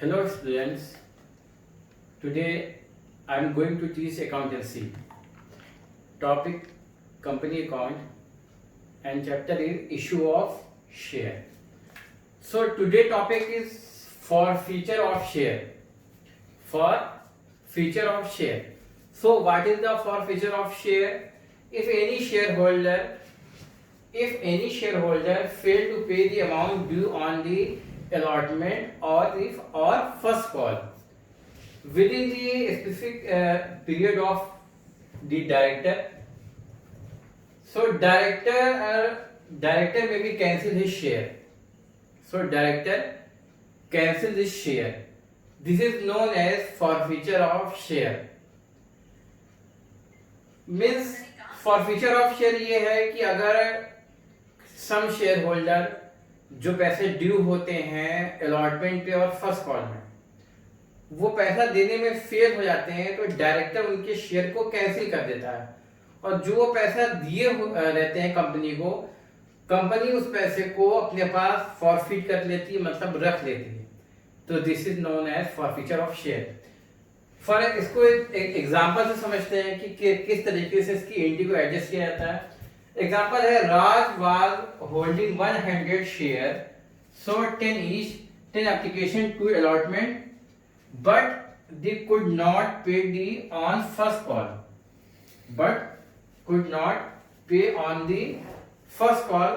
Hello students, today I am going to teach accountancy. Topic company account and chapter is issue of share. So today topic is for feature of share. For feature of share. So what is the for feature of share? If any shareholder fail to pay the amount due on the allotment or first call within the specific period of the director, so director maybe cancel his share. So director cancel this share. This is known as forfeiture of share. Means forfeiture of share ये है कि अगर सम share holder जो पैसे due होते हैं allotment पे और फर्स्ट कॉल में, वो पैसा देने में फेल हो जाते हैं तो डायरेक्टर उनके शेयर को कैंसिल कर देता है और जो वो पैसा दिए रहते हैं कंपनी को, कंपनी उस पैसे को अपने पास फॉरफिट कर लेती है, मतलब रख लेती है. तो this is known as forfeiture of share. For इसको एक एग्जांपल से समझते हैं कि किस तरीके से इसकी एंट्री को एडजस्ट किया जाता है. एग्जांपल है, Raj was holding 100 share, so 10 each, 10 application to allotment, but they could not pay the on first call. But could not pay on the first call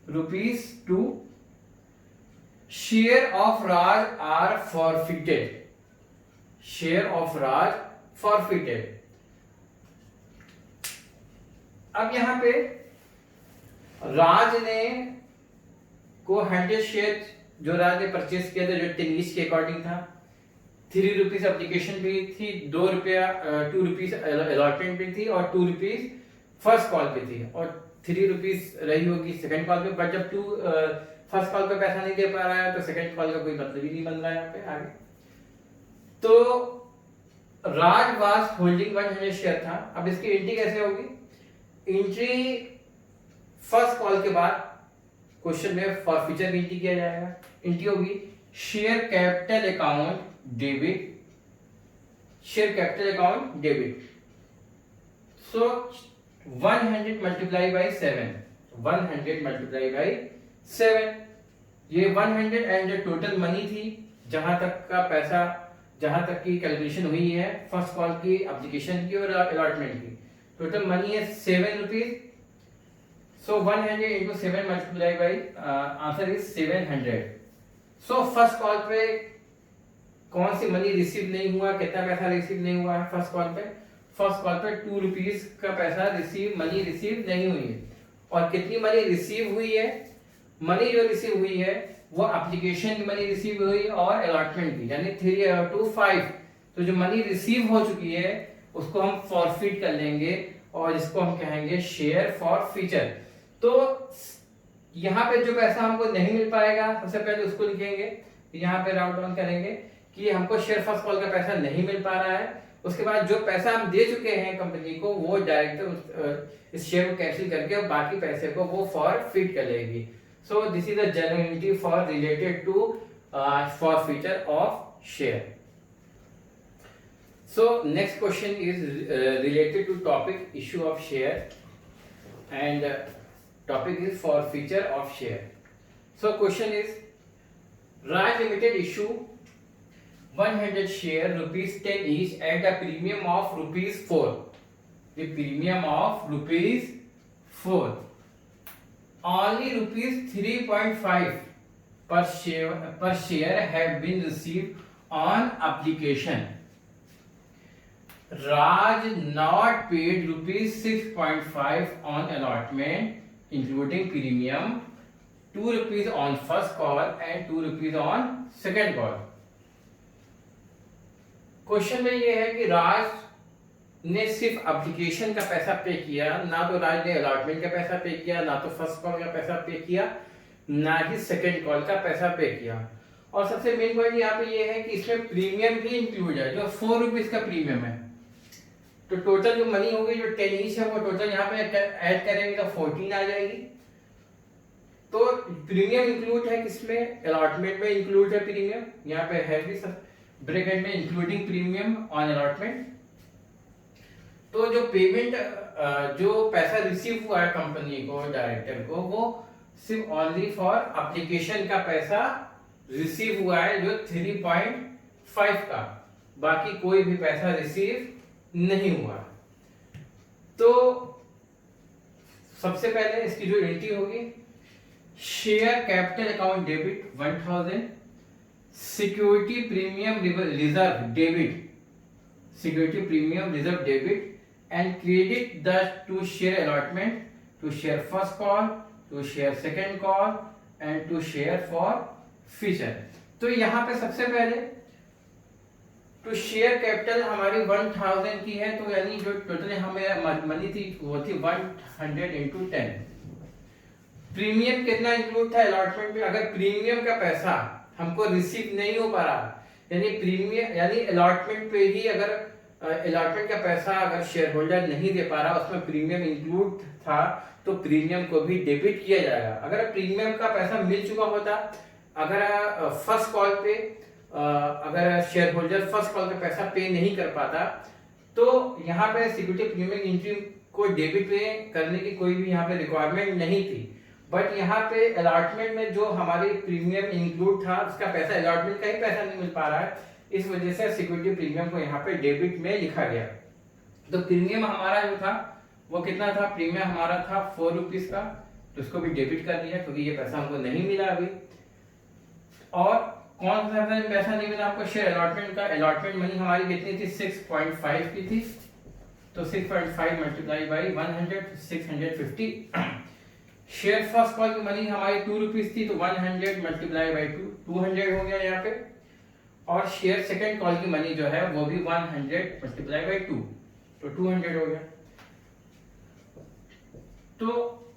₹2. Share of Raj are forfeited. Share of Raj forfeited. अब यहाँ पे राज ने को 100 share जो राज ने purchase किया था, जो 10 each के अकॉर्डिंग था, ₹3 एप्लीकेशन भी थी, ₹2 अलॉटमेंट भी थी और ₹2 फर्स्ट कॉल पे थी और ₹3 रही होगी सेकंड कॉल पे. बट जब फर्स्ट कॉल पे पैसा नहीं दे पा रहा है तो सेकंड कॉल का कोई मतलब ही नहीं बन रहा है यहाँ पे आगे. तो राज वाज होल्डिंग 100 शेयर था. अब इसकी एंट्री कैसे होगी? एंट्री फर्स्ट कॉल के बाद क्वेश्चन में फॉरफीचर की एंट्री किया जाएगा. एंट्री होगी share capital account debit, share capital account debit. So 100 multiply by 7, 100 multiply by 7. ये 100 एंड जो टोटल मनी थी, जहां तक का पैसा, जहां तक की कैलकुलेशन हुई है फर्स्ट कॉल की, एप्लीकेशन की और अलॉटमेंट की, टोटल मनी है ₹7. सो 100 into 7 multiply by answer is 700. So first call पे कौन सी मनी रिसीव नहीं हुआ, कितना पैसा रिसीव नहीं हुआ है फर्स्ट कॉल पे? फर्स्ट कॉल पे ₹2 का पैसा मनी रिसीव नहीं हुई है. और कितनी मनी रिसीव हुई है? मनी जो रिसीव हुई है वो एप्लीकेशन की मनी रिसीव हुई और अलॉटमेंट की, यानी 3 to 5. तो जो मनी रिसीव हो चुकी है उसको हम फॉरफिट कर लेंगे और इसको हम कहेंगे शेयर फॉर फीचर. तो यहाँ पे जो पैसा हमको नहीं मिल पाएगा, सबसे पहले उसको लिखेंगे, यहाँ पे राउंड डाउन करेंगे कि हमको शेयर फर्स्ट कॉल का पैसा नहीं मिल पा रहा है. उसके बाद जो पैसा हम दे चुके हैं कंपनी को, वो डायरेक्टर इस शेयर को कैंसिल करके और बाकी पैसे को वो फॉरफिट कर लेगी. So this is a general entry for related to forfeiture of share. So next question is related to topic issue of share, and topic is forfeiture of share. So question is, Raj Limited issue 100 share ₹10 each at a premium of ₹4. The premium of ₹4. Only ₹3.5 per share have been received on application. Raj not paid ₹6.5 on allotment, including premium, ₹2 on first call and ₹2 on second call. Question में ये है कि राज ने सिर्फ application का पैसा पे किया, ना तो राज ने अलॉटमेंट का पैसा पे किया, ना तो फर्स्ट कॉल का पैसा पे किया, ना ही सेकंड कॉल का पैसा पे किया. और सबसे मेन पॉइंट यहाँ पे ये है कि इसमें प्रीमियम भी इंक्लूड है, जो ₹4 का प्रीमियम है. तो टोटल जो मनी होगी, जो 10 each है, वो टोटल यहाँ पे ऐड करेंगे तो 14 आ जाएगी. तो प्रीमियम इंक्लूड है किसमें, अलॉटमेंट में इंक्लूड है प्रीमियम, यहाँ पे है भी सर ब्रैकेट में इंक्लूडिंग प्रीमियम ऑन अलॉटमेंट। तो जो पेमेंट जो पैसा रिसीव हुआ है कंपनी को डायरेक्टर को, वो सिर्फ ओनली फॉर एप्लीकेशन का पैसा रिसीव हुआ है जो 3.5 का, बाकी कोई भी पैसा रिसीव नहीं हुआ। तो सबसे पहले इसकी जो एंट्री होगी, share capital account debit 1000, security premium reserve debit, security premium reserve debit and credit the to share allotment, to share first call, to share second call and to share for future। तो यहाँ पे सबसे पहले to share capital हमारी 1000 की है, तो यानी जो टोटल हमें मनी थी वो थी 100 into 10। प्रीमियम कितना इंक्लूड था अलॉटमेंट में, अगर प्रीमियम का पैसा हमको रिसीव नहीं हो पा रहा, यानी प्रीमियम यानी अलॉटमेंट पे ही अगर अलॉटमेंट का पैसा अगर शेयर होल्डर नहीं दे पा रहा, उसमें प्रीमियम इंक्लूड था, तो प्रीमियम को भी डेबिट किया जाएगा। अगर प्रीमियम का पैसा मिल चुका होता, अगर फर्स्ट कॉल पे अगर शेयर होल्डर फर्स्ट कॉल पे पैसा पे नहीं कर पाता, तो यहाँ पे सिक्योरिटी प्रीमियम एंट्री को डेबिट पे करने की कोई भी यहाँ पे रिक्वायरमेंट नहीं थी। बट यहाँ पे अलॉटमेंट में जो हमारी प्रीमियम इंक्लूड था, उसका पैसा अलॉटमेंट का ही पैसा नहीं मिल पा रहा है, इस वजह से सिक्योरिटी प्रीमियम को यहाँ पे डेबिट में लिखा गया। तो प्रीमियम हमारा जो था वो कितना था, प्रीमियम हमारा था 4 रुपीज का, तो उसको भी डेबिट कर दिया क्योंकि ये पैसा हमको नहीं मिला अभी। और कौन सा पैसा नहीं मिला आपको, शेयर अलॉटमेंट का। अलॉटमेंट मनी हमारी कितनी थी, 6.5 की थी, तो 6.5 multiply by 100 650। Share first call की मनी हमारी 2 रुपीज थी, तो 100 मल्टीप्लाई बाई 200 हो गया यहाँ पे। और शेयर सेकंड कॉल की मनी जो है वो भी 100 मल्टीप्लाई बाई 2, तो 200 हो गया। तो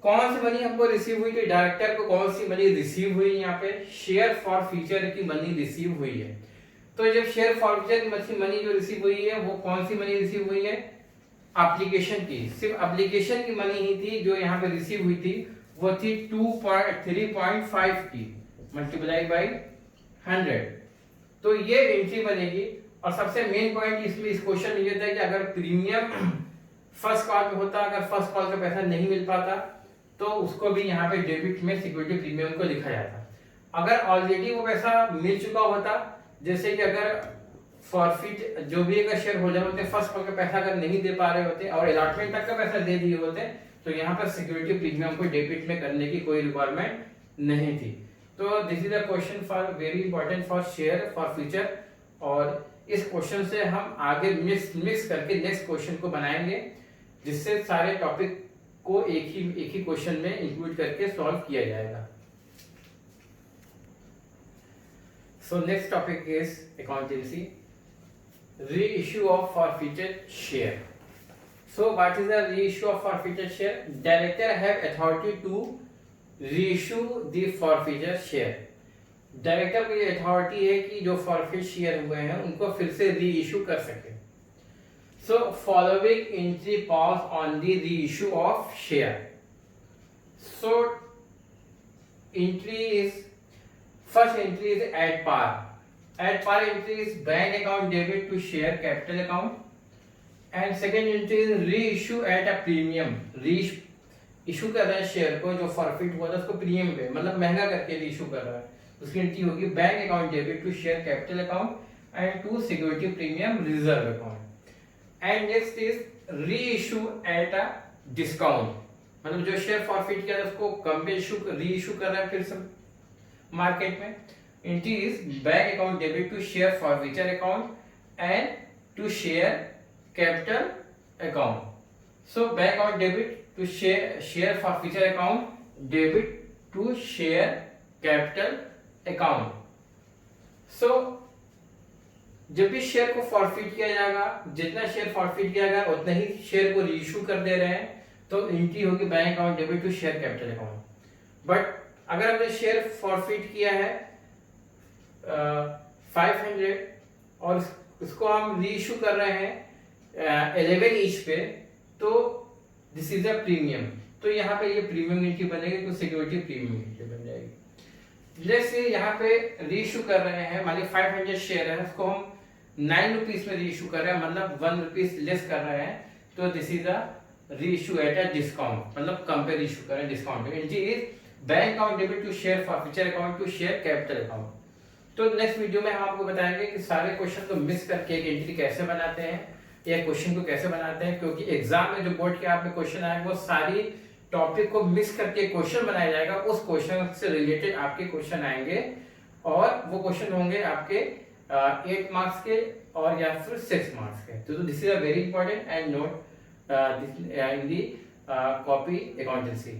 कौन सी मनी हमको रिसीव हुई, तो डायरेक्टर को कौन सी मनी रिसीव हुई, यहाँ पे शेयर फॉर फ्यूचर की मनी रिसीव हुई है। तो जब शेयर फॉर फ्यूचर की मनी जो रिसीव हुई है, वो कौन सी मनी रिसीव हुई है, एप्लीकेशन की, सिर्फ एप्लीकेशन की मनी ही थी जो यहाँ पे रिसीव हुई थी, वो थी 3.5 की मल्टीप्लाई बाई 100। तो ये एंट्री बनेगी। और सबसे मेन पॉइंट इसमें इस क्वेश्चन में ये था कि अगर प्रीमियम फर्स्ट कॉल पे होता, अगर फर्स्ट कॉल का पैसा नहीं मिल पाता, तो उसको भी यहाँ पे डेबिट में सिक्योरिटी प्रीमियम को लिखा जाता। अगर ऑलरेडी वो पैसा मिल चुका होता, जैसे कि अगर फॉरफिट जो भी अगर शेयर होल्डर होते फर्स्ट कॉल का पैसा अगर नहीं दे पा रहे होते और अलॉटमेंट तक का पैसा दे दिए होते, तो यहाँ पर सिक्योरिटी प्रीमियम को डेबिट में करने की कोई रिक्वायरमेंट नहीं थी। तो this is a question for very important for share for future. और इस क्वेश्चन से हम आगे मिक्स करके नेक्स्ट क्वेश्चन को बनाएंगे, जिससे सारे टॉपिक को एक ही क्वेश्चन में इंक्लूड करके सॉल्व किया जाएगा। So next topic is accountancy, reissue of forfeited share. So what is the reissue of forfeited share? Director have authority to reissue the forfeited share. Director को ये अथॉरिटी है कि जो फॉरफिट शेयर हुए हैं उनको फिर से री इशू कर सके। So following entry pass on the reissue of share. So entry is, first entry is at par. At par entry is bank account debit to share capital account, and second entry is reissue at a premium. Reissue कर रहा है share को जो forfeit हुआ था उसको premium पे, मतलब महंगा करके रीइशू कर रहा है, उसकी एंट्री होगी bank account debit to share capital account and to security premium reserve account. And next is reissue at a discount, मतलब जो शेयर फॉरफिट किया था उसको कम पे रीइशू कर रहा है फिर से मार्केट में। Entry is bank account debit to share forfeiture account and to share capital account. So bank account debit to share forfeiture account, debit to share capital account. So जब भी शेयर को forfeit किया जाएगा, जितना share forfeit किया जाएगा उतना ही share को रीइशू कर दे रहे हैं, तो एंट्री होगी bank account debit to share capital account. But अगर हमने शेयर फॉरफिट किया है 500 और इसको हम रीइशू कर रहे हैं 11 ईच पे, तो दिस इज अ प्रीमियम, तो यहाँ पे ये प्रीमियम एंट्री बनेगी, तो सिक्योरिटी प्रीमियम एंट्री बन जाएगी। जैसे यहाँ पे रीइशू कर रहे हैं, मान लीजिए 500 शेयर है, उसको हम 9 रुपीज में रीइशू कर रहे हैं, मतलब 1 रुपीज लेस कर रहे हैं, तो this is a reissue at a discount, मतलब कम पे रीइशू कर रहे हैं डिस्काउंट पे। Entry is bank account debit to share forfeiture account to share capital account. तो नेक्स्ट वीडियो में हम आपको बताएंगे कि सारे क्वेश्चन को मिस करके एक एंट्री कैसे बनाते हैं या क्वेश्चन को कैसे बनाते हैं, क्योंकि एग्जाम में जो बोर्ड के आप में क्वेश्चन आए वो सारी टॉपिक को मिस करके क्वेश्चन बनाया जाएगा, उस क्वेश्चन से रिलेटेड आपके क्वेश्चन आएंगे और वो क्वेश्चन होंगे आपके 8 मार्क्स के और या फिर 6 मार्क्स के। तो this is a very important and note in the copy accountancy.